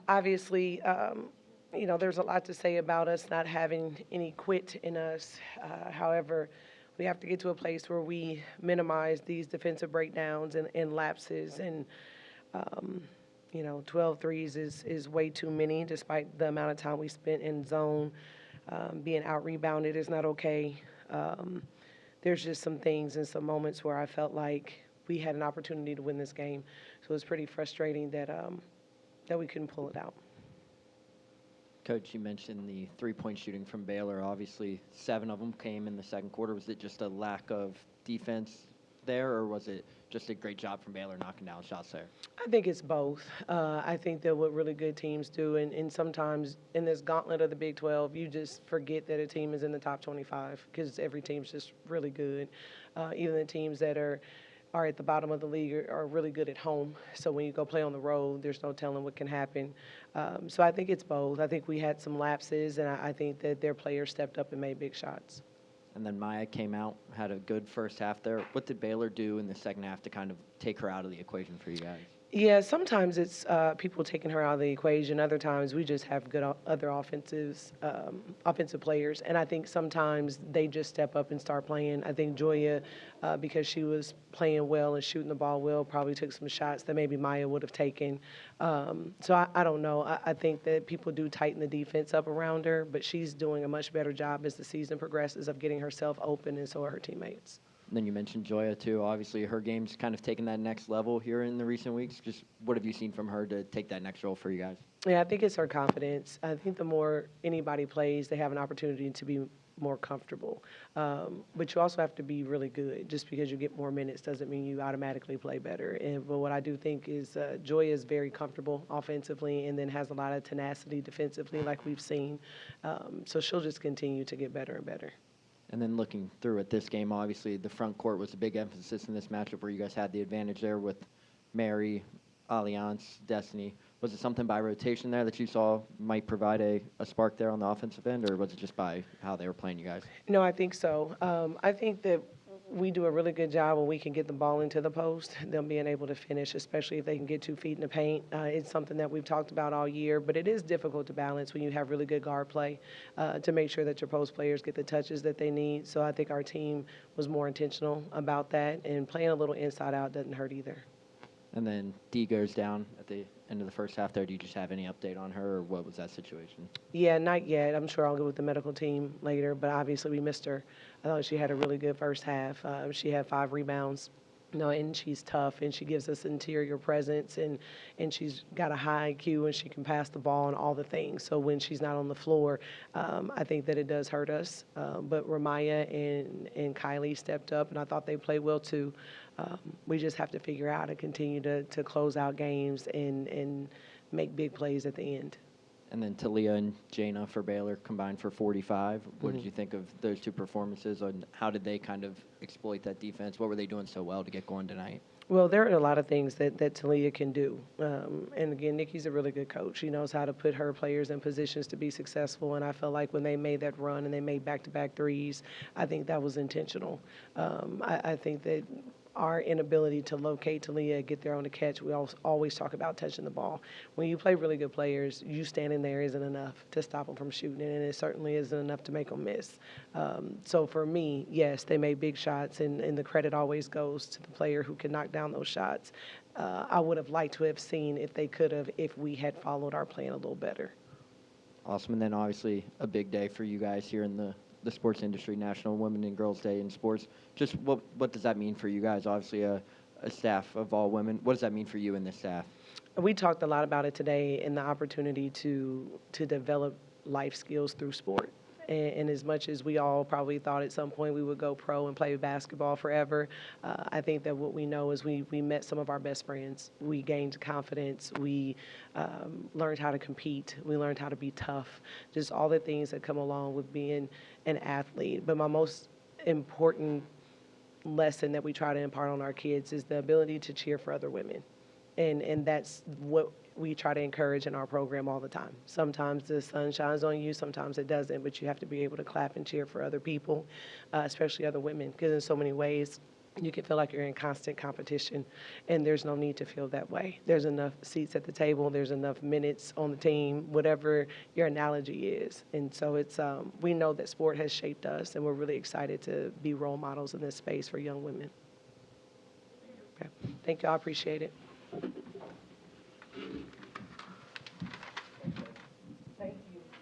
Obviously, there's a lot to say about us not having any quit in us. However, we have to get to a place where we minimize these defensive breakdowns and lapses. And, 12 threes is way too many, despite the amount of time we spent in zone. Being out rebounded is not okay. Um, there's just some things and some moments where I felt like we had an opportunity to win this game. So it was pretty frustrating that we couldn't pull it out. Coach, you mentioned the three-point shooting from Baylor. Obviously, 7 of them came in the second quarter. Was it just a lack of defense there, or was it just a great job from Baylor knocking down shots there? I think it's both. I think that what really good teams do, and sometimes in this gauntlet of the Big 12, you just forget that a team is in the top 25 because every team's just really good. Even the teams that are at the bottom of the league are really good at home. So when you go play on the road, there's no telling what can happen. So I think it's both. I think we had some lapses, and I think that their players stepped up and made big shots. And then Maya came out, had a good first half there. What did Baylor do in the second half to kind of take her out of the equation for you guys? Yeah, sometimes it's people taking her out of the equation. Other times we just have good other offensive players, and I think sometimes they just step up and start playing. I think Joya, because she was playing well and shooting the ball well, probably took some shots that maybe Maya would have taken. So I don't know. I think that people do tighten the defense up around her, but she's doing a much better job as the season progresses of getting herself open, and so are her teammates. And then you mentioned Joya, too. Obviously, her game's kind of taken that next level here in the recent weeks. Just what have you seen from her to take that next role for you guys? Yeah, I think it's her confidence. I think the more anybody plays, they have an opportunity to be more comfortable. But you also have to be really good. Just because you get more minutes doesn't mean you automatically play better. But what I do think is Joy is very comfortable offensively and then has a lot of tenacity defensively like we've seen. So she'll just continue to get better and better. And then looking through at this game, obviously the front court was a big emphasis in this matchup where you guys had the advantage there with Mary, Allianz, Destiny. Was it something by rotation there that you saw might provide a spark there on the offensive end, or was it just by how they were playing you guys? No, I think so. I think that we do a really good job when we can get the ball into the post, them being able to finish, especially if they can get 2 feet in the paint. It's something that we've talked about all year, but it is difficult to balance when you have really good guard play to make sure that your post players get the touches that they need. So I think our team was more intentional about that, and playing a little inside out doesn't hurt either. And then Dee goes down at the end of the first half there. Do you just have any update on her, or what was that situation? Yeah, not yet. I'm sure I'll go with the medical team later, but obviously we missed her. I thought she had a really good first half. She had 5 rebounds. And she's tough, and she gives us interior presence, and she's got a high IQ, and she can pass the ball and all the things. So when she's not on the floor, I think that it does hurt us. But Ramaya and Kylie stepped up, and I thought they played well too. We just have to figure out how to continue to close out games and make big plays at the end. And then Talia and Jaina for Baylor combined for 45. What did you think of those 2 performances, and how did they kind of exploit that defense? What were they doing so well to get going tonight? Well, there are a lot of things that Talia can do. And again, Nikki's a really good coach. She knows how to put her players in positions to be successful. And I feel like when they made that run and they made back-to-back threes, I think that was intentional. I think that our inability to locate Talia, get there on the catch, we always talk about touching the ball. When you play really good players, you standing there isn't enough to stop them from shooting, and it certainly isn't enough to make them miss. So for me, yes, they made big shots, and the credit always goes to the player who can knock down those shots. I would have liked to have seen if they could have, if we had followed our plan a little better. Awesome. And then obviously a big day for you guys here in the sports industry, National Women and Girls Day in sports. Just what does that mean for you guys? Obviously a staff of all women. What does that mean for you and the staff? We talked a lot about it today, and the opportunity to develop life skills through sport. And as much as we all probably thought at some point we would go pro and play basketball forever, I think that what we know is we met some of our best friends. We gained confidence. We learned how to compete. We learned how to be tough. Just all the things that come along with being an athlete. But my most important lesson that we try to impart on our kids is the ability to cheer for other women. And that's what we try to encourage in our program all the time. Sometimes the sun shines on you, sometimes it doesn't, but you have to be able to clap and cheer for other people, especially other women, because in so many ways, you can feel like you're in constant competition, and there's no need to feel that way. There's enough seats at the table, there's enough minutes on the team, whatever your analogy is. And so it's we know that sport has shaped us, and we're really excited to be role models in this space for young women. Okay. Thank you. I appreciate it.